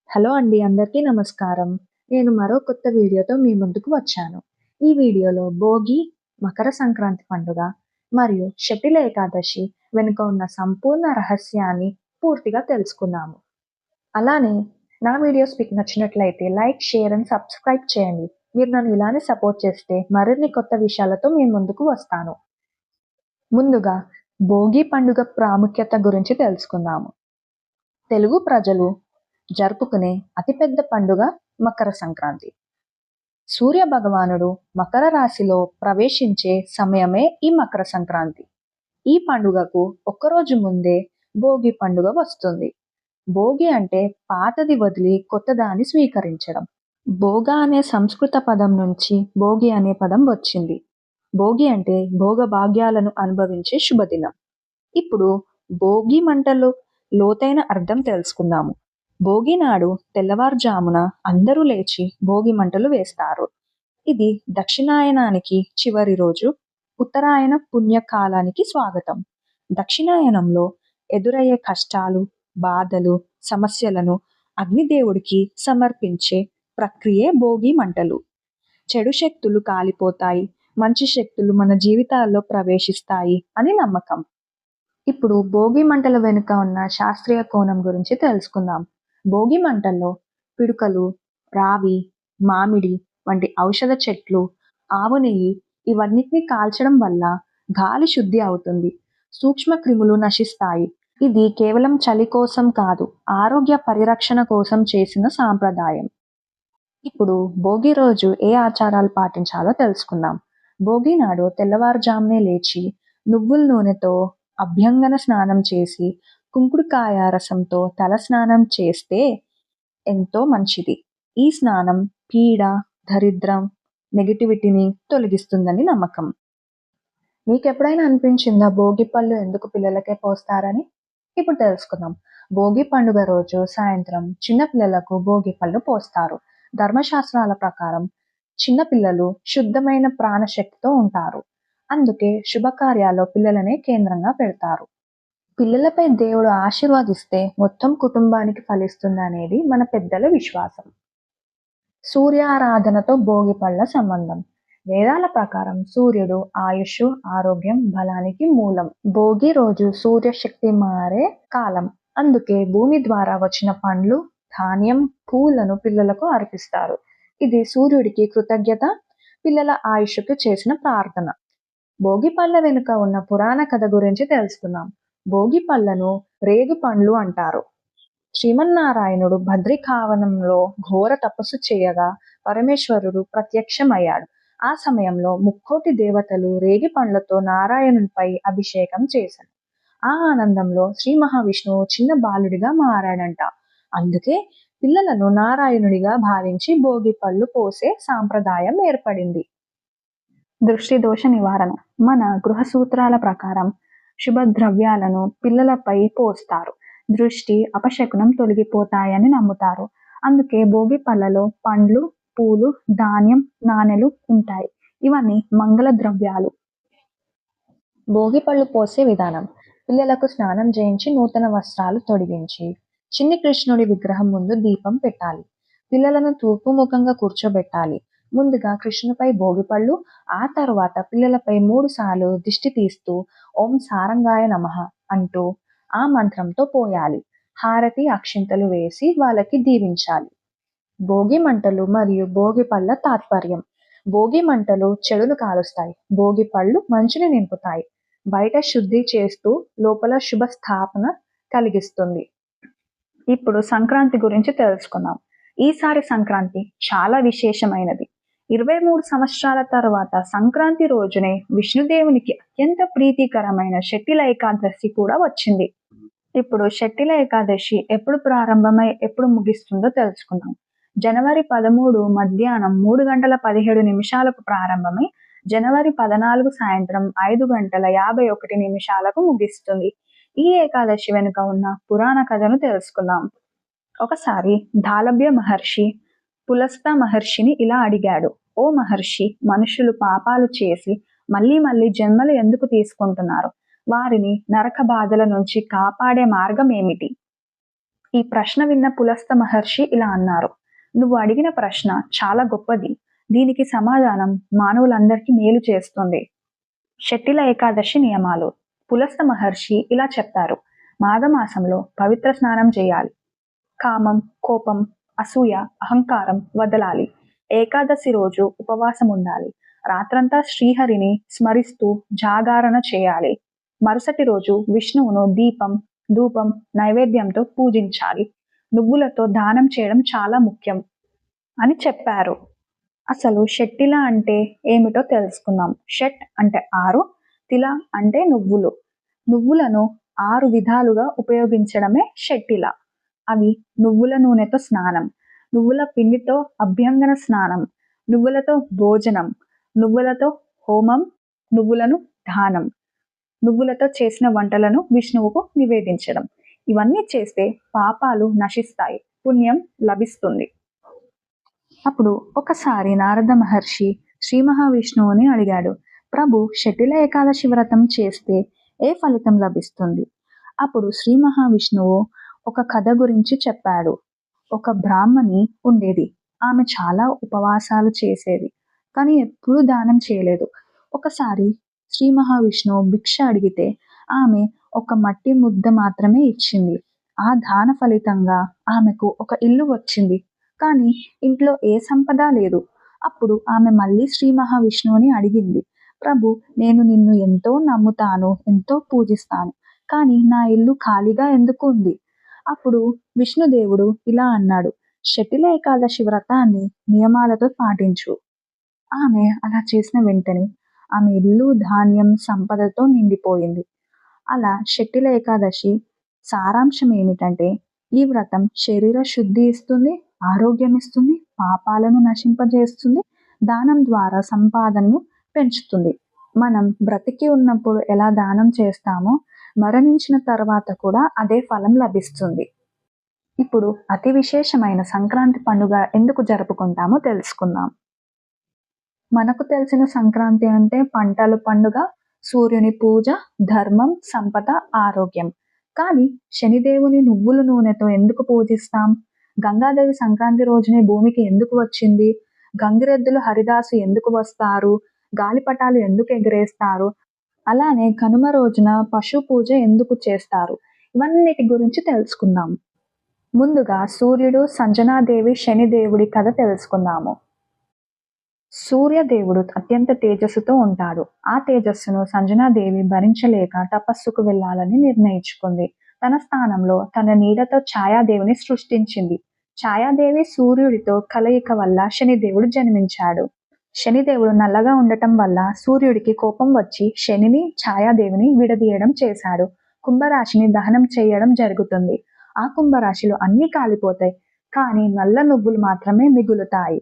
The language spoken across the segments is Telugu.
హలో అండి, అందరికీ నమస్కారం. నేను మరో కొత్త వీడియోతో మీ ముందుకు వచ్చాను. ఈ వీడియోలో భోగి, మకర సంక్రాంతి పండుగ మరియు షటిల ఏకాదశి వెనుక ఉన్న సంపూర్ణ రహస్యాన్ని పూర్తిగా తెలుసుకుందాము. అలానే నా వీడియోస్ మీకు నచ్చినట్లయితే లైక్, షేర్ అండ్ సబ్స్క్రైబ్ చేయండి. మీరు నన్ను ఇలానే సపోర్ట్ చేస్తే మరిన్ని కొత్త విషయాలతో మీ ముందుకు వస్తాను. ముందుగా భోగి పండుగ ప్రాముఖ్యత గురించి తెలుసుకుందాము. తెలుగు ప్రజలు జరుపుకునే అతిపెద్ద పండుగ మకర సంక్రాంతి. సూర్య భగవానుడు మకర రాశిలో ప్రవేశించే సమయమే ఈ మకర సంక్రాంతి. ఈ పండుగకు ఒక్కరోజు ముందే భోగి పండుగ వస్తుంది. భోగి అంటే పాతది వదిలి కొత్తదాన్ని స్వీకరించడం. భోగ అనే సంస్కృత పదం నుంచి భోగి అనే పదం వచ్చింది. భోగి అంటే భోగ భాగ్యాలను అనుభవించే శుభదినం. ఇప్పుడు భోగి మంటలు లోతైన అర్థం తెలుసుకుందాము. భోగి నాడు తెల్లవారుజామున అందరూ లేచి భోగి మంటలు వేస్తారు. ఇది దక్షిణాయనానికి చివరి రోజు, ఉత్తరాయణ పుణ్యకాలానికి స్వాగతం. దక్షిణాయనంలో ఎదురయ్యే కష్టాలు, బాధలు, సమస్యలను అగ్నిదేవుడికి సమర్పించే ప్రక్రియే భోగి మంటలు. చెడు శక్తులు కాలిపోతాయి, మంచి శక్తులు మన జీవితాల్లో ప్రవేశిస్తాయి అని నమ్మకం. ఇప్పుడు భోగి మంటల వెనుక ఉన్న శాస్త్రీయ కోణం గురించి తెలుసుకుందాం. భోగి మంటల్లో పిడుకలు, రావి, మామిడి వంటి ఔషధ చెట్లు, ఆవు నెయ్యి ఇవన్నిటిని కాల్చడం వల్ల గాలి శుద్ధి అవుతుంది, సూక్ష్మ క్రిములు నశిస్తాయి. ఇది కేవలం చలి కోసం కాదు, ఆరోగ్య పరిరక్షణ కోసం చేసిన సాంప్రదాయం. ఇప్పుడు భోగి రోజు ఏ ఆచారాలు పాటించాలో తెలుసుకుందాం. భోగి నాడు తెల్లవారుజామునే లేచి నువ్వుల నూనెతో అభ్యంగన స్నానం చేసి కుంకుడుకాయ రసంతో తల స్నానం చేస్తే ఎంతో మంచిది. ఈ స్నానం పీడ, దరిద్రం, నెగిటివిటీని తొలగిస్తుందని నమ్మకం. మీకు ఎప్పుడైనా అనిపించిందా భోగి పళ్ళు ఎందుకు పిల్లలకే పోస్తారని? ఇప్పుడు తెలుసుకుందాం. భోగి పండుగ రోజు సాయంత్రం చిన్న పిల్లలకు భోగి పళ్ళు పోస్తారు. ధర్మశాస్త్రాల ప్రకారం చిన్నపిల్లలు శుద్ధమైన ప్రాణశక్తితో ఉంటారు. అందుకే శుభకార్యాల్లో పిల్లలనే కేంద్రంగా పెడతారు. పిల్లలపై దేవుడు ఆశీర్వదిస్తే మొత్తం కుటుంబానికి ఫలిస్తుందనేది మన పెద్దల విశ్వాసం. సూర్యారాధనతో భోగి పళ్ళ సంబంధం. వేదాల ప్రకారం సూర్యుడు ఆయుష్, ఆరోగ్యం, బలానికి మూలం. భోగి రోజు సూర్యశక్తి మారే కాలం. అందుకే భూమి ద్వారా వచ్చిన పండ్లు, ధాన్యం, పూలను పిల్లలకు అర్పిస్తారు. ఇది సూర్యుడికి కృతజ్ఞత, పిల్లల ఆయుష్కు చేసిన ప్రార్థన. భోగి పళ్ళ వెనుక ఉన్న పురాణ కథ గురించి తెలుసుకుందాం. భోగి పళ్ళను రేగు పండ్లు అంటారు. శ్రీమన్నారాయణుడు భద్రికావనంలో ఘోర తపస్సు చేయగా పరమేశ్వరుడు ప్రత్యక్షమయ్యాడు. ఆ సమయంలో ముక్కోటి దేవతలు రేగి పండ్లతో నారాయణునిపై అభిషేకం చేశారు. ఆ ఆనందంలో శ్రీ మహావిష్ణువు చిన్న బాలుడిగా మారాడంట. అందుకే పిల్లలను నారాయణుడిగా భావించి భోగి పళ్ళు పోసే సాంప్రదాయం ఏర్పడింది. దృష్టి దోష నివారణ. మన గృహ సూత్రాల ప్రకారం శుభద్రవ్యాలను పిల్లలపై పోస్తారు. దృష్టి, అపశకునం తొలగిపోతాయని నమ్ముతారు. అందుకే భోగి పళ్ళలో పండ్లు, పూలు, ధాన్యం, నాణెలు ఉంటాయి. ఇవన్నీ మంగళ ద్రవ్యాలు. భోగి పళ్ళు పోసే విధానం. పిల్లలకు స్నానం చేయించి నూతన వస్త్రాలు తొడిగించి చిన్ని కృష్ణుడి విగ్రహం ముందు దీపం పెట్టాలి. పిల్లలను తూర్పు ముఖంగా కూర్చోబెట్టాలి. ముందుగా కృష్ణుపై భోగిపళ్ళు, ఆ తర్వాత పిల్లలపై 3 సార్లు దిష్టి తీస్తూ ఓం సారంగాయ నమః అంటూ ఆ మంత్రంతో పోయాలి. హారతి, అక్షింతలు వేసి వాళ్ళకి దీవించాలి. భోగి మంటలు మరియు భోగి పళ్ళ తాత్పర్యం. భోగి మంటలు చెడును కాలుస్తాయి, భోగి పళ్ళు మంచుని నింపుతాయి. బయట శుద్ధి చేస్తూ లోపల శుభ స్థాపన కలిగిస్తుంది. ఇప్పుడు సంక్రాంతి గురించి తెలుసుకుందాం. ఈసారి సంక్రాంతి చాలా విశేషమైనది. 23 సంవత్సరాల తర్వాత సంక్రాంతి రోజునే విష్ణుదేవునికి అత్యంత ప్రీతికరమైన షటిల ఏకాదశి కూడా వచ్చింది. ఇప్పుడు షటిల ఏకాదశి ఎప్పుడు ప్రారంభమై ఎప్పుడు ముగిస్తుందో తెలుసుకుందాం. జనవరి 13 మధ్యాహ్నం 3:17 ప్రారంభమై జనవరి 14 సాయంత్రం 5:51 ముగిస్తుంది. ఈ ఏకాదశి వెనుక ఉన్న పురాణ కథను తెలుసుకుందాం. ఒకసారి ధాలభ్య మహర్షి పులస్త మహర్షిని ఇలా అడిగాడు. ఓ మహర్షి, మనుషులు పాపాలు చేసి మళ్ళీ మళ్ళీ జన్మలు ఎందుకు తీసుకుంటున్నారు? వారిని నరక బాధల నుంచి కాపాడే మార్గం ఏమిటి? ఈ ప్రశ్న విన్న పులస్త మహర్షి ఇలా అన్నారు: నువ్వు అడిగిన ప్రశ్న చాలా గొప్పది. దీనికి సమాధానం మానవులందరికీ మేలు చేస్తుంది. షట్టిల ఏకాదశి నియమాలు. పులస్త మహర్షి ఇలా చెప్పారు: మాఘమాసంలో పవిత్ర స్నానం చేయాలి. కామం, కోపం, అసూయ, అహంకారం వదలాలి. ఏకాదశి రోజు ఉపవాసం ఉండాలి. రాత్రంతా శ్రీహరిని స్మరిస్తూ జాగారణ చేయాలి. మరుసటి రోజు విష్ణువును దీపం, ధూపం, నైవేద్యంతో పూజించాలి. నువ్వులతో దానం చేయడం చాలా ముఖ్యం అని చెప్పారు. అసలు షట్టిల అంటే ఏమిటో తెలుసుకుందాం. షట్ అంటే 6, తిల అంటే నువ్వులు. నువ్వులను 6 విధాలుగా ఉపయోగించడమే షట్టిల. అవి: నువ్వుల నూనెతో స్నానం, నువ్వుల పిండితో అభ్యంగన స్నానం, నువ్వులతో భోజనం, నువ్వులతో హోమం, నువ్వులను దానం, నువ్వులతో చేసిన వంటలను విష్ణువుకు నివేదించడం. ఇవన్నీ చేస్తే పాపాలు నశిస్తాయి, పుణ్యం లభిస్తుంది. అప్పుడు ఒకసారి నారద మహర్షి శ్రీ మహావిష్ణువుని అడిగాడు: ప్రభు, షట్టిల ఏకాదశి వ్రతం చేస్తే ఏ ఫలితం లభిస్తుంది? అప్పుడు శ్రీ మహావిష్ణువు ఒక కథ గురించి చెప్పాడు. ఒక బ్రాహ్మణి ఉండేది. ఆమె చాలా ఉపవాసాలు చేసేది, కానీ ఎప్పుడూ దానం చేయలేదు. ఒకసారి శ్రీ మహావిష్ణువు భిక్ష అడిగితే ఆమె ఒక మట్టి ముద్ద మాత్రమే ఇచ్చింది. ఆ దాన ఫలితంగా ఆమెకు ఒక ఇల్లు వచ్చింది, కానీ ఇంట్లో ఏ సంపద లేదు. అప్పుడు ఆమె మళ్ళీ శ్రీ మహావిష్ణువుని అడిగింది: ప్రభు, నేను నిన్ను ఎంతో నమ్ముతాను, ఎంతో పూజిస్తాను, కానీ నా ఇల్లు ఖాళీగా ఎందుకు ఉంది? అప్పుడు విష్ణుదేవుడు ఇలా అన్నాడు: షట్టిల ఏకాదశి వ్రతాన్ని నియమాలతో పాటించు. ఆమె అలా చేసిన వెంటనే ఆమె ఇల్లు ధాన్యం సంపదతో నిండిపోయింది. అలా షట్టిల ఏకాదశి సారాంశం ఏమిటంటే, ఈ వ్రతం శరీర శుద్ధి ఇస్తుంది, ఆరోగ్యం ఇస్తుంది, పాపాలను నశింపజేస్తుంది, దానం ద్వారా సంపాదనను పెంచుతుంది. మనం బ్రతికి ఉన్నప్పుడు ఎలా దానం చేస్తామో మరణించిన తర్వాత కూడా అదే ఫలం లభిస్తుంది. ఇప్పుడు అతి విశేషమైన సంక్రాంతి పండుగ ఎందుకు జరుపుకుంటామో తెలుసుకుందాం. మనకు తెలిసిన సంక్రాంతి అంటే పంటల పండుగ, సూర్యుని పూజ, ధర్మం, సంపద, ఆరోగ్యం. కానీ శనిదేవుని నువ్వుల నూనెతో ఎందుకు పూజిస్తాం? గంగాదేవి సంక్రాంతి రోజునే భూమికి ఎందుకు వచ్చింది? గంగిరెద్దులు హరిదాసు ఎందుకు వస్తారు? గాలిపటాలు ఎందుకు ఎగరేస్తారు? అలానే కనుమ రోజున పశు పూజ ఎందుకు చేస్తారు? ఇవన్నిటి గురించి తెలుసుకుందాం. ముందుగా సూర్యుడు, సంజనాదేవి, శనిదేవుడి కథ తెలుసుకుందాము. సూర్యదేవుడు అత్యంత తేజస్సుతో ఉంటాడు. ఆ తేజస్సును సంజనాదేవి భరించలేక తపస్సుకు వెళ్ళాలని నిర్ణయించుకుంది. తన స్థానంలో తన నీడతో ఛాయాదేవిని సృష్టించింది. ఛాయాదేవి సూర్యుడితో కలయిక వల్ల శనిదేవుడు జన్మించాడు. శనిదేవుడు నల్లగా ఉండటం వల్ల సూర్యుడికి కోపం వచ్చి శనిని, ఛాయాదేవిని విడదీయడం చేశాడు. కుంభరాశిని దహనం చేయడం జరుగుతుంది. ఆ కుంభరాశిలో అన్ని కాలిపోతాయి, కానీ నల్ల నువ్వులు మాత్రమే మిగులుతాయి.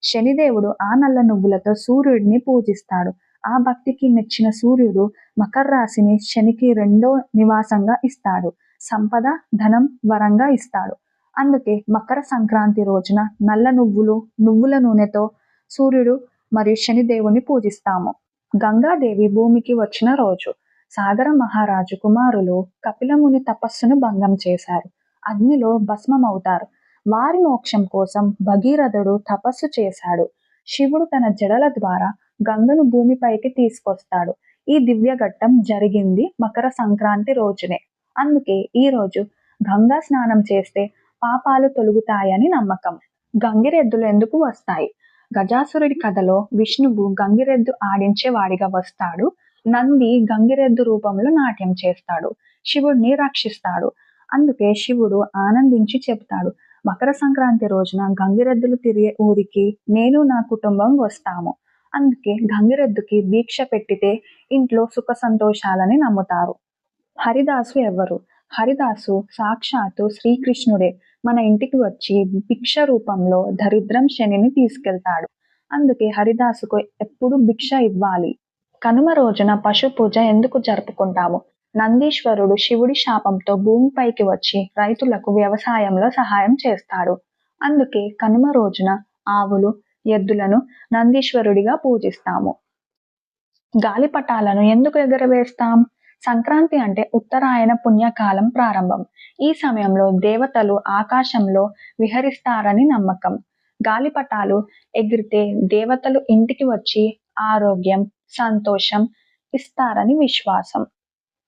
శనిదేవుడు ఆ నల్ల నువ్వులతో సూర్యుడిని పూజిస్తాడు. ఆ భక్తికి మెచ్చిన సూర్యుడు మకర రాశిని శనికి రెండో నివాసంగా ఇస్తాడు. సంపద, ధనం వరంగా ఇస్తాడు. అందుకే మకర సంక్రాంతి రోజున నల్ల నువ్వుల నూనెతో సూర్యుడు మరియు శనిదేవుని పూజిస్తాము. గంగాదేవి భూమికి వచ్చిన రోజు. సాగర మహారాజు కుమారులు కపిలముని తపస్సును భంగం చేశారు. అగ్నిలో భస్మమవుతారు. వారి మోక్షం కోసం భగీరథుడు తపస్సు చేశాడు. శివుడు తన జడల ద్వారా గంగను భూమిపైకి తీసుకొస్తాడు. ఈ దివ్య ఘట్టం జరిగింది మకర సంక్రాంతి రోజునే. అందుకే ఈ రోజు గంగా స్నానం చేస్తే పాపాలు తొలగుతాయని నమ్మకం. గంగిరెద్దులు ఎందుకు వస్తాయి? గజాసురుడి కథలో విష్ణువు గంగిరెద్దు ఆడించే వాడిగా వస్తాడు. నంది గంగిరెద్దు రూపంలో నాట్యం చేస్తాడు. శివుడిని రక్షిస్తాడు. అందుకే శివుడు ఆనందించి చెప్తాడు: మకర సంక్రాంతి రోజున గంగిరెద్దులు తిరిగే ఊరికి నేను నా కుటుంబం వస్తాము. అందుకే గంగిరెద్దుకి దీక్ష పెట్టితే ఇంట్లో సుఖ సంతోషాలని నమ్ముతారు. హరిదాసు ఎవరు? హరిదాసు సాక్షాత్తు శ్రీకృష్ణుడే మన ఇంటికి వచ్చి భిక్ష రూపంలో దరిద్రం శనిని తీసుకెళ్తాడు. అందుకే హరిదాసుకు ఎప్పుడు భిక్ష ఇవ్వాలి. కనుమ రోజున పశు పూజ ఎందుకు జరుపుకుంటాము? నందీశ్వరుడు శివుడి శాపంతో భూమిపైకి వచ్చి రైతులకు వ్యవసాయంలో సహాయం చేస్తాడు. అందుకే కనుమ రోజున ఆవులు, ఎద్దులను నందీశ్వరుడిగా పూజిస్తాము. గాలిపటాలను ఎందుకు ఎగరవేస్తాం? సంక్రాంతి అంటే ఉత్తరాయణ పుణ్యకాలం ప్రారంభం. ఈ సమయంలో దేవతలు ఆకాశంలో విహరిస్తారని నమ్మకం. గాలిపటాలు ఎగిరితే దేవతలు ఇంటికి వచ్చి ఆరోగ్యం, సంతోషం ఇస్తారని విశ్వాసం.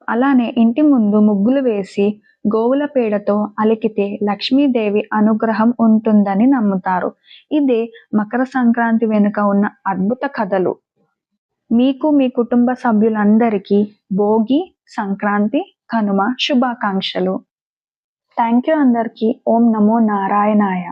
అలానే ఇంటి ముందు ముగ్గులు వేసి గోవుల పేడతో అలికితే లక్ష్మీదేవి అనుగ్రహం ఉంటుందని నమ్ముతారు. ఇదే మకర సంక్రాంతి వెనుక ఉన్న అద్భుత కథలు. మీకు మీ కుటుంబ సభ్యులందరికీ భోగి, సంక్రాంతి, కనుమ శుభాకాంక్షలు. థ్యాంక్ యూ అందరికీ. ఓం నమో నారాయణాయ.